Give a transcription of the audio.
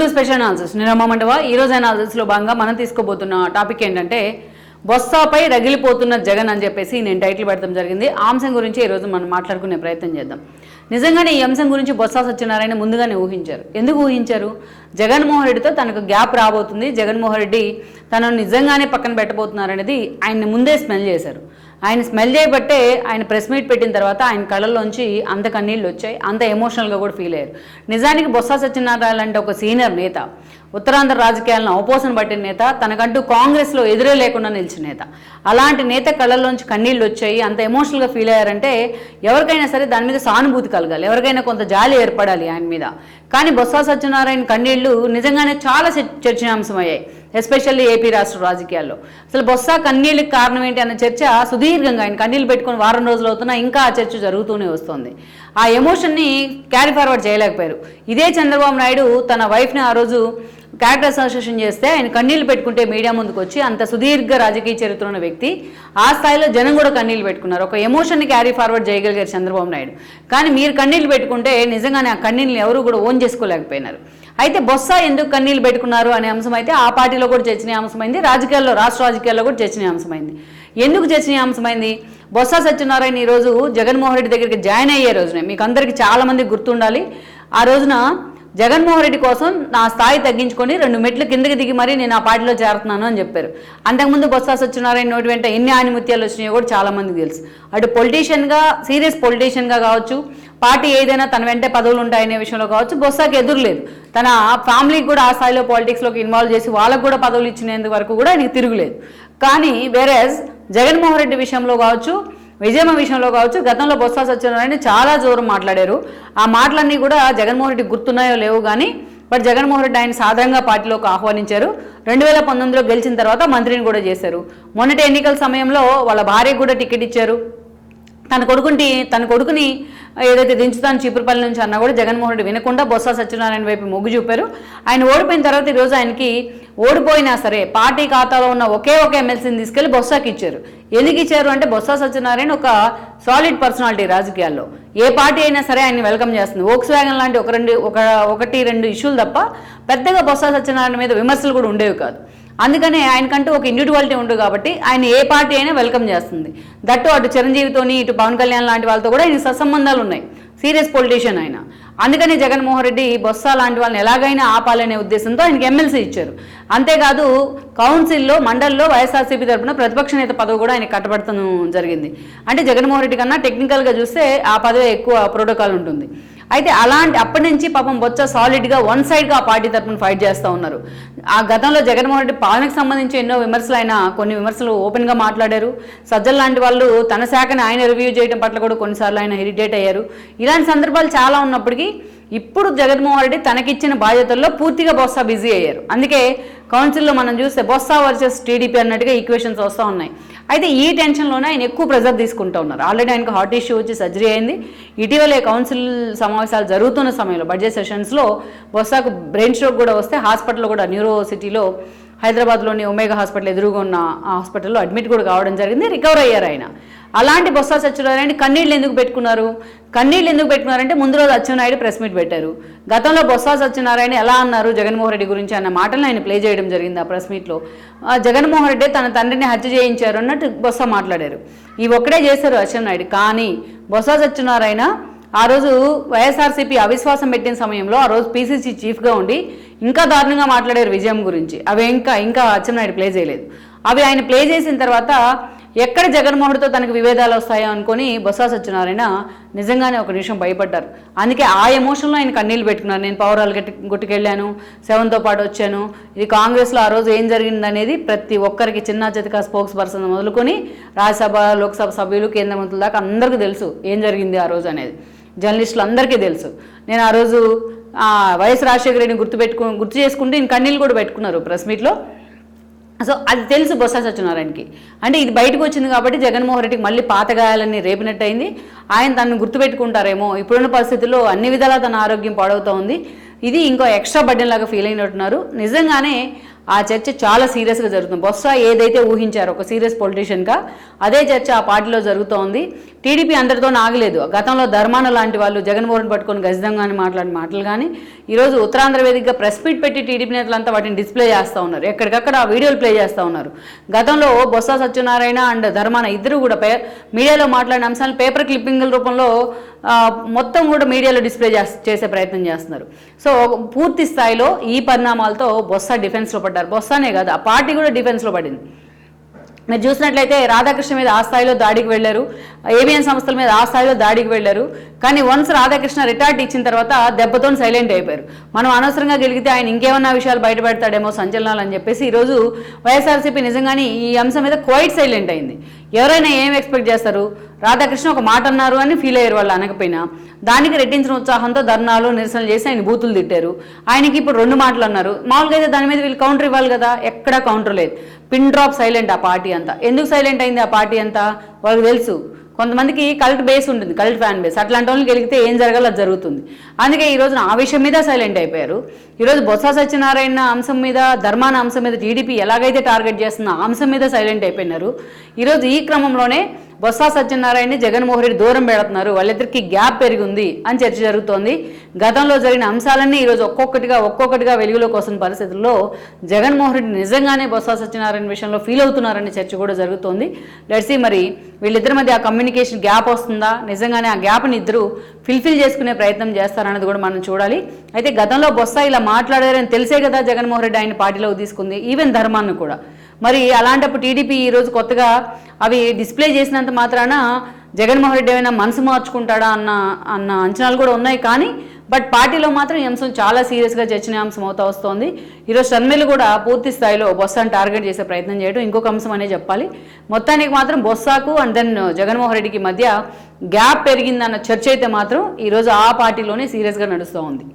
Welcome to special analysis. నేను రమ్మమంటవా. ఈ రోజు అనాలిసిస్లో భాగంగా మనం తీసుకోబోతున్న టాపిక్ ఏంటంటే బొత్సపై రగిలిపోతున్న జగన్ అని చెప్పేసి నేను టైటిల్ పెడతాం జరిగింది. ఆ అంశం గురించి ఈరోజు మనం మాట్లాడుకునే ప్రయత్నం చేద్దాం. నిజంగానే ఈ అంశం గురించి బొత్స సత్యనారాయణ ముందుగానే ఊహించారు. ఎందుకు ఊహించారు? జగన్మోహన్ రెడ్డితో తనకు గ్యాప్ రాబోతుంది, జగన్మోహన్ రెడ్డి తనను నిజంగానే పక్కన పెట్టబోతున్నారు అనేది ఆయన్ని ముందే స్మెల్ చేశారు. ఆయన స్మెల్ చేయబట్టే ఆయన ప్రెస్ మీట్ పెట్టిన తర్వాత ఆయన కళ్ళల్లోంచి అంత కన్నీళ్ళు వచ్చాయి, అంత ఎమోషనల్గా కూడా ఫీల్ అయ్యారు. నిజానికి బొత్స సత్యనారాయణ అంటే ఒక సీనియర్ నేత, ఉత్తరాంధ్ర రాజకీయాలను అవపోసన పట్టిన నేత, తనకంటూ కాంగ్రెస్లో ఎదురే లేకుండా నిలిచిన నేత. అలాంటి నేత కళ్ళల్లోంచి కన్నీళ్ళు వచ్చాయి, అంత ఎమోషనల్గా ఫీల్ అయ్యారంటే ఎవరికైనా సరే దాని మీద సానుభూతి కలగాలి, ఎవరికైనా కొంత జాలి ఏర్పడాలి ఆయన మీద. కానీ బొత్స సత్యనారాయణ కన్నీళ్లు నిజంగానే చాలా చర్చనీయాంశం అయ్యాయి, ఎస్పెషల్లీ ఏపీ రాష్ట్ర రాజకీయాల్లో. అసలు బొత్స కన్నీళ్ళకి కారణం ఏంటి అన్న చర్చ సుదీర్ఘంగా, ఆయన కన్నీళ్ళు పెట్టుకుని వారం రోజులు అవుతున్నా ఇంకా ఆ చర్చ జరుగుతూనే వస్తుంది. ఆ ఎమోషన్ని క్యారీ ఫార్వర్డ్ చేయలేకపోయారు. ఇదే చంద్రబాబు నాయుడు తన వైఫ్ని ఆ రోజు క్యారెక్టర్ అసోసియేషన్ చేస్తే ఆయన కన్నీళ్లు పెట్టుకుంటే మీడియా ముందుకు వచ్చి, అంత సుదీర్ఘ రాజకీయ చరిత్ర ఉన్న వ్యక్తి, ఆ స్థాయిలో జనం కూడా కన్నీళ్లు పెట్టుకున్నారు. ఒక ఎమోషన్ని క్యారీ ఫార్వర్డ్ చేయగలిగారు చంద్రబాబు నాయుడు. కానీ మీరు కన్నీళ్లు పెట్టుకుంటే నిజంగానే ఆ కన్నీళ్ళని ఎవరు కూడా ఓన్ చేసుకోలేకపోయినారు. అయితే బొత్స ఎందుకు కన్నీళ్లు పెట్టుకున్నారు అనే అంశం అయితే ఆ పార్టీలో కూడా చర్చనీయాంశమైంది, రాజకీయాల్లో, రాష్ట్ర రాజకీయాల్లో కూడా చర్చనీయాంశమైంది. ఎందుకు చర్చనీయాంశమైంది? బొత్స సత్యనారాయణ ఈరోజు జగన్మోహన్ రెడ్డి దగ్గరికి జాయిన్ అయ్యే రోజునే, మీకు అందరికీ చాలామంది గుర్తుండాలి, ఆ రోజున జగన్మోహన్ రెడ్డి కోసం నా స్థాయి తగ్గించుకొని 2 మెట్లు కిందకి దిగి మరీ నేను ఆ పార్టీలో చేరుతున్నాను అని చెప్పారు. అంతకుముందు బొత్స సత్యనారాయణ నోటి వెంట ఎన్ని ఆనిముత్యాలు వచ్చినాయో కూడా చాలామందికి తెలుసు. అటు పొలిటీషియన్గా, సీరియస్ పొలిటీషియన్గా కావచ్చు, పార్టీ ఏదైనా తన వెంటే పదవులు ఉంటాయనే విషయంలో కావచ్చు, బొత్సకి ఎదురులేదు. తన ఫ్యామిలీకి కూడా ఆ స్థాయిలో పాలిటిక్స్లోకి ఇన్వాల్వ్ చేసి వాళ్ళకు కూడా పదవులు ఇచ్చినందుకు వరకు కూడా ఆయనకి తిరుగులేదు. కానీ వేరేజ్ జగన్మోహన్ రెడ్డి విషయంలో కావచ్చు, విజయమ్మ విషయంలో కావచ్చు, గతంలో బొత్స సత్యనారాయణ చాలా దూరం మాట్లాడారు. ఆ మాటలన్నీ కూడా జగన్మోహన్ రెడ్డి గుర్తున్నాయో లేవు కానీ, బట్ జగన్మోహన్ రెడ్డి ఆయన సాధారణంగా పార్టీలోకి ఆహ్వానించారు. 2019లో గెలిచిన తర్వాత మంత్రిని కూడా చేశారు. మొన్నటి ఎన్నికల సమయంలో వాళ్ళ భార్యకు కూడా టికెట్ ఇచ్చారు. తన కొడుకుని ఏదైతే దించుతాను చీపురుపల్లి నుంచి అన్నా కూడా జగన్మోహన్ రెడ్డి వినకుండా బొత్స సత్యనారాయణ వైపు మొగ్గు చూపారు. ఆయన ఓడిపోయిన తర్వాత ఈరోజు ఆయనకి ఓడిపోయినా సరే పార్టీ ఖాతాలో ఉన్న ఒకే ఎమ్మెల్సీని తీసుకెళ్లి బొత్సకి ఇచ్చారు. ఎందుకు ఇచ్చారు అంటే బొత్స సత్యనారాయణ ఒక సాలిడ్ పర్సనాలిటీ రాజకీయాల్లో, ఏ పార్టీ అయినా సరే ఆయన్ని వెల్కమ్ చేస్తుంది. వోక్స్ వ్యాగన్ లాంటి ఒకటి రెండు ఇష్యూలు తప్ప పెద్దగా బొత్స సత్యనారాయణ మీద విమర్శలు కూడా ఉండేవి కాదు. అందుకనే ఆయనకంటూ ఒక ఇండివిజువాలిటీ ఉండదు కాబట్టి ఆయన ఏ పార్టీ అయినా వెల్కమ్ చేస్తుంది. దట్టు అటు చిరంజీవితోని, ఇటు పవన్ కళ్యాణ్ లాంటి వాళ్ళతో కూడా ఆయన సత్సంబంధాలు ఉన్నాయి, సీరియస్ పొలిటీషియన్ ఆయన. అందుకని జగన్మోహన్ రెడ్డి బొత్స లాంటి వాళ్ళని ఎలాగైనా ఆపాలనే ఉద్దేశంతో ఆయనకి ఎమ్మెల్సీ ఇచ్చారు. అంతేకాదు కౌన్సిల్లో, మండలిలో వైఎస్ఆర్సీపీ తరఫున ప్రతిపక్ష నేత పదవి కూడా ఆయన కట్టబడటం జరిగింది. అంటే జగన్మోహన్ రెడ్డి కన్నా టెక్నికల్గా చూస్తే ఆ పదవి ఎక్కువ ప్రోటోకాల్ ఉంటుంది. అయితే అప్పటి నుంచి పాపం బొత్స సాలిడ్గా వన్ సైడ్గా ఆ పార్టీ తరఫున ఫైట్ చేస్తూ ఉన్నారు. ఆ గతంలో జగన్మోహన్ రెడ్డి పాలనకు సంబంధించి ఎన్నో విమర్శలు, ఆయన కొన్ని విమర్శలు ఓపెన్గా మాట్లాడారు. సజ్జల లాంటి వాళ్ళు తన శాఖని ఆయన రివ్యూ చేయడం పట్ల కూడా కొన్నిసార్లు ఆయన ఇరిటేట్ అయ్యారు. ఇలాంటి సందర్భాలు చాలా ఉన్నప్పటికీ ఇప్పుడు జగన్మోహన్ రెడ్డి తనకిచ్చిన బాధ్యతల్లో పూర్తిగా బొత్స బిజీ అయ్యారు. అందుకే కౌన్సిల్లో మనం చూస్తే బొత్స వర్సెస్ టీడీపీ అన్నట్టుగా ఈక్వేషన్స్ వస్తూ ఉన్నాయి. అయితే ఈ టెన్షన్లోనే ఆయన ఎక్కువ ప్రెజర్ తీసుకుంటూ ఉన్నారు. ఆల్రెడీ ఆయనకు హార్ట్ ఇష్యూ వచ్చి సర్జరీ అయింది. ఇటీవలే కౌన్సిల్ సమావేశాలు జరుగుతున్న సమయంలో బడ్జెట్ సెషన్స్లో బొత్సకు బ్రెయిన్ స్ట్రోక్ కూడా వస్తే హాస్పిటల్ కూడా న్యూరో సిటీలో హైదరాబాద్లోని ఒమేగా హాస్పిటల్ ఎదురుగా ఉన్న ఆ హాస్పిటల్లో అడ్మిట్ కూడా కావడం జరిగింది. రికవర్ అయ్యారు ఆయన. అలాంటి బొత్స సత్యనారాయణ కన్నీళ్ళు ఎందుకు పెట్టుకున్నారంటే ముందు రోజు అచ్చెన్నాయుడు ప్రెస్ మీట్ పెట్టారు. గతంలో బొత్స సత్యనారాయణ ఎలా అన్నారు జగన్మోహన్ రెడ్డి గురించి అన్న మాటలను ఆయన ప్లే చేయడం జరిగింది. ఆ ప్రెస్ మీట్లో జగన్మోహన్ రెడ్డి తన తండ్రిని హత్య చేయించారు అన్నట్టు బొత్స మాట్లాడారు. ఇవి ఒక్కడే చేశారు అచ్చెన్నాయుడు. కానీ బొత్స సత్యనారాయణ ఆ రోజు వైఎస్ఆర్సీపీ అవిశ్వాసం పెట్టిన సమయంలో ఆ రోజు పీసీసీ చీఫ్గా ఉండి ఇంకా దారుణంగా మాట్లాడారు విజయం గురించి. అవి ఇంకా అచ్చెన్నాయుడు ప్లే చేయలేదు. అవి ఆయన ప్లే చేసిన తర్వాత ఎక్కడ జగన్మోహన్తో తనకు విభేదాలు వస్తాయో అనుకొని బొత్స సత్యనారాయణ నిజంగానే ఒక నిమిషం భయపడ్డారు. అందుకే ఆ ఎమోషన్లో ఆయన కన్నీళ్ళు పెట్టుకున్నారు. నేను పౌరాలు గుట్టుకెళ్ళాను, 7తో పాటు వచ్చాను, ఇది కాంగ్రెస్లో ఆ రోజు ఏం జరిగిందనేది ప్రతి ఒక్కరికి, చిన్న చితక స్పోక్స్ పర్సన్ మొదలుకొని రాజ్యసభ, లోక్సభ సభ్యులు, కేంద్ర మంత్రుల దాకా అందరికీ తెలుసు ఏం జరిగింది ఆ రోజు అనేది. జర్నలిస్టులు అందరికీ తెలుసు. నేను ఆ రోజు వైఎస్ రాజశేఖర రెడ్డిని గుర్తు చేసుకుంటే ఈయన కన్నీళ్ళు కూడా పెట్టుకున్నారు ప్రెస్ మీట్లో. సో అది తెలుసు బొత్స సత్యనారాయణకి. అంటే ఇది బయటకు వచ్చింది కాబట్టి జగన్మోహన్ రెడ్డికి మళ్ళీ పాత గాయాలన్నీ రేపినట్టు అయింది. ఆయన తనను గుర్తుపెట్టుకుంటారేమో, ఇప్పుడున్న పరిస్థితుల్లో అన్ని విధాలా తన ఆరోగ్యం పాడవుతూ ఉంది, ఇది ఇంకో ఎక్స్ట్రా బర్డెన్ లాగా ఫీల్ అయినట్టున్నారు. నిజంగానే ఆ చర్చ చాలా సీరియస్గా జరుగుతుంది. బొత్స ఏదైతే ఊహించారో ఒక సీరియస్ పొలిటీషియన్గా అదే చర్చ ఆ పార్టీలో జరుగుతోంది. టీడీపీ అందరితో ఆగలేదు. గతంలో ధర్మాన లాంటి వాళ్ళు జగన్మోహన్ పట్టుకొని గజదంగాని మాట్లాడిన మాటలు కానీ ఈరోజు ఉత్తరాంధ్ర వేదికగా ప్రెస్ మీట్ పెట్టి టీడీపీ నేతలంతా వాటిని డిస్ప్లే చేస్తూ ఉన్నారు. ఎక్కడికక్కడ ఆ వీడియోలు ప్లే చేస్తూ ఉన్నారు. గతంలో బొత్స సత్యనారాయణ అండ్ ధర్మాన ఇద్దరు కూడా మీడియాలో మాట్లాడిన అంశాలను పేపర్ క్లిప్పింగ్ల రూపంలో మొత్తం కూడా మీడియాలో డిస్ప్లే చేసే ప్రయత్నం చేస్తున్నారు. సో పూర్తి స్థాయిలో ఈ పరిణామాలతో బొత్స డిఫెన్స్లో పడ్డారు. బొత్సనే కాదు, ఆ పార్టీ కూడా డిఫెన్స్లో పడింది. మీరు చూసినట్లయితే రాధాకృష్ణ మీద ఆ స్థాయిలో దాడికి వెళ్ళారు, ఏబిఎన్ సంస్థల మీద ఆ స్థాయిలో దాడికి వెళ్ళారు. కానీ వన్స్ రాధాకృష్ణ రిటార్ట్ ఇచ్చిన తర్వాత దెబ్బతో సైలెంట్ అయిపోయారు. మనం అనవసరంగా గెలిగితే ఆయన ఇంకేమన్నా విషయాలు బయటపెడతాడేమో సంచలనాలు అని చెప్పేసి ఈరోజు వైఎస్ఆర్సీపీ నిజంగానే ఈ అంశం మీద క్వైట్ సైలెంట్ అయింది. ఎవరైనా ఏం ఎక్స్పెక్ట్ చేస్తారు? రాధాకృష్ణ ఒక మాట అన్నారు అని ఫీల్ అయ్యారు వాళ్ళు అనకపోయినా. దానికి రెట్టించిన ఉత్సాహంతో ధర్నాలు నిరసనలు చేసి ఆయన బూతులు తిట్టారు. ఆయనకి ఇప్పుడు 2 మాటలు అన్నారు. మామూలుగా అయితే దాని మీద వీళ్ళు కౌంటర్ ఇవ్వాలి కదా, ఎక్కడా కౌంటర్ లేదు. పిన్ డ్రాప్ సైలెంట్ ఆ పార్టీ అంతా. ఎందుకు సైలెంట్ అయింది ఆ పార్టీ అంతా? వాళ్ళకి తెలుసు, కొంతమందికి కల్ట్ బేస్ ఉంటుంది, కల్ట్ ఫ్యాన్ బేస్. అట్లాంటి వాళ్ళు గెలిగితే ఏం జరగాలో అది జరుగుతుంది. అందుకే ఈ రోజున ఆ విషయం మీద సైలెంట్ అయిపోయారు. ఈరోజు బొత్స సత్యనారాయణ అంశం మీద, ధర్మాన అంశం మీద టీడీపీ ఎలాగైతే టార్గెట్ చేస్తున్న ఆ అంశం మీద సైలెంట్ అయిపోయినారు. ఈరోజు ఈ క్రమంలోనే బొత్స సత్యనారాయణని జగన్మోహన్ రెడ్డి దూరం పెడుతున్నారు, వాళ్ళిద్దరికి గ్యాప్ పెరిగింది అని చర్చ జరుగుతోంది. గతంలో జరిగిన అంశాలన్నీ ఈరోజు ఒక్కొక్కటిగా వెలుగులోకి వస్తున్న పరిస్థితుల్లో జగన్మోహన్ రెడ్డి నిజంగానే బొత్స సత్యనారాయణ విషయంలో ఫీల్ అవుతున్నారనే చర్చ కూడా జరుగుతోంది. లెట్స్ సీ మరి వీళ్ళిద్దరి మధ్య ఆ కమ్యూనికేషన్ గ్యాప్ వస్తుందా, నిజంగానే ఆ గ్యాప్ని ఇద్దరు ఫిల్ఫిల్ చేసుకునే ప్రయత్నం చేస్తారన్నది కూడా మనం చూడాలి. అయితే గతంలో బొత్స ఇలా మాట్లాడారని తెలిసే కదా జగన్మోహన్ రెడ్డి ఆయన పార్టీలోకి తీసుకుంది, ఈవెన్ ధర్మాన్ని కూడా. మరి అలాంటప్పుడు టీడీపీ ఈరోజు కొత్తగా అవి డిస్ప్లే చేసినంత మాత్రాన జగన్మోహన్ రెడ్డి ఏమైనా మనసు మార్చుకుంటాడా అన్న అంచనాలు కూడా ఉన్నాయి. కానీ బట్ పార్టీలో మాత్రం ఈ అంశం చాలా సీరియస్గా చర్చనీయాంశం అవుతా వస్తోంది. ఈరోజు షర్మిల కూడా పూర్తి స్థాయిలో బొత్సను టార్గెట్ చేసే ప్రయత్నం చేయడం ఇంకొక అంశం అనే చెప్పాలి. మొత్తానికి మాత్రం బొత్సకు అండ్ దెన్ జగన్మోహన్ రెడ్డికి మధ్య గ్యాప్ పెరిగిందన్న చర్చ అయితే మాత్రం ఈరోజు ఆ పార్టీలోనే సీరియస్గా నడుస్తూ ఉంది.